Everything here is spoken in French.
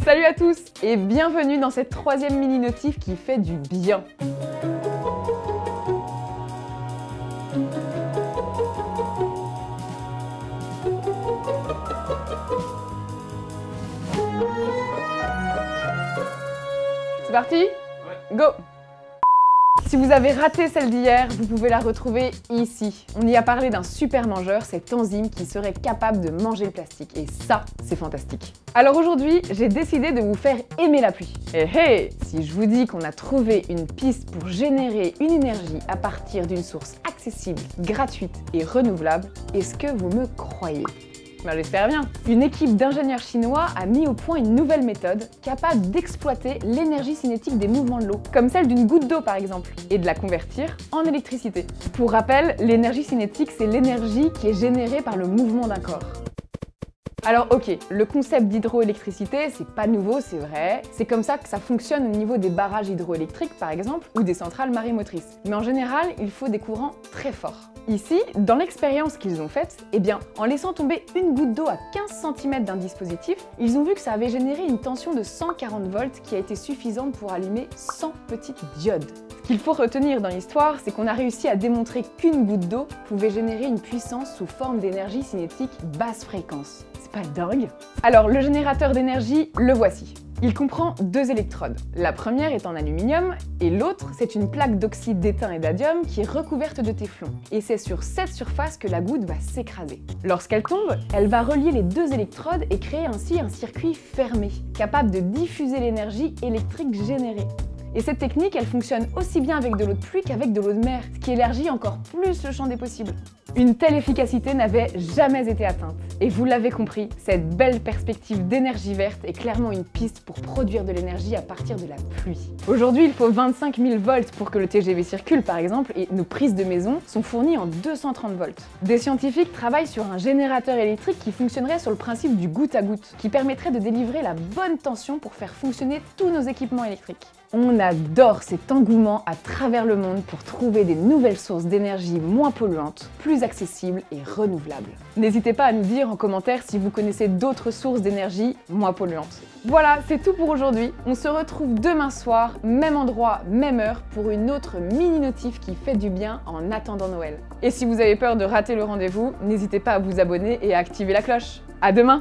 Salut à tous et bienvenue dans cette troisième mini-notif qui fait du bien. C'est parti? Ouais. Go! Si vous avez raté celle d'hier, vous pouvez la retrouver ici. On y a parlé d'un super mangeur, cette enzyme qui serait capable de manger le plastique. Et ça, c'est fantastique. Alors aujourd'hui, j'ai décidé de vous faire aimer la pluie. Et hey, si je vous dis qu'on a trouvé une piste pour générer une énergie à partir d'une source accessible, gratuite et renouvelable, est-ce que vous me croyez? Ben, j'espère bien. Une équipe d'ingénieurs chinois a mis au point une nouvelle méthode capable d'exploiter l'énergie cinétique des mouvements de l'eau, comme celle d'une goutte d'eau par exemple, et de la convertir en électricité. Pour rappel, l'énergie cinétique, c'est l'énergie qui est générée par le mouvement d'un corps. Alors ok, le concept d'hydroélectricité, c'est pas nouveau, c'est vrai. C'est comme ça que ça fonctionne au niveau des barrages hydroélectriques par exemple, ou des centrales marémotrices. Mais en général, il faut des courants très forts. Ici, dans l'expérience qu'ils ont faite, eh bien, en laissant tomber une goutte d'eau à 15 cm d'un dispositif, ils ont vu que ça avait généré une tension de 140 volts qui a été suffisante pour allumer 100 petites diodes. Ce qu'il faut retenir dans l'histoire, c'est qu'on a réussi à démontrer qu'une goutte d'eau pouvait générer une puissance sous forme d'énergie cinétique basse fréquence. C'est pas dingue? Alors, le générateur d'énergie, le voici. Il comprend deux électrodes. La première est en aluminium et l'autre, c'est une plaque d'oxyde d'étain et d'adium qui est recouverte de téflon. Et c'est sur cette surface que la goutte va s'écraser. Lorsqu'elle tombe, elle va relier les deux électrodes et créer ainsi un circuit fermé, capable de diffuser l'énergie électrique générée. Et cette technique, elle fonctionne aussi bien avec de l'eau de pluie qu'avec de l'eau de mer, ce qui élargit encore plus le champ des possibles. Une telle efficacité n'avait jamais été atteinte. Et vous l'avez compris, cette belle perspective d'énergie verte est clairement une piste pour produire de l'énergie à partir de la pluie. Aujourd'hui, il faut 25 000 volts pour que le TGV circule par exemple, et nos prises de maison sont fournies en 230 volts. Des scientifiques travaillent sur un générateur électrique qui fonctionnerait sur le principe du goutte à goutte, qui permettrait de délivrer la bonne tension pour faire fonctionner tous nos équipements électriques. On adore cet engouement à travers le monde pour trouver des nouvelles sources d'énergie moins polluantes, plus accessibles et renouvelables. N'hésitez pas à nous dire en commentaire si vous connaissez d'autres sources d'énergie moins polluantes. Voilà, c'est tout pour aujourd'hui. On se retrouve demain soir, même endroit, même heure, pour une autre mini-notif qui fait du bien en attendant Noël. Et si vous avez peur de rater le rendez-vous, n'hésitez pas à vous abonner et à activer la cloche. À demain!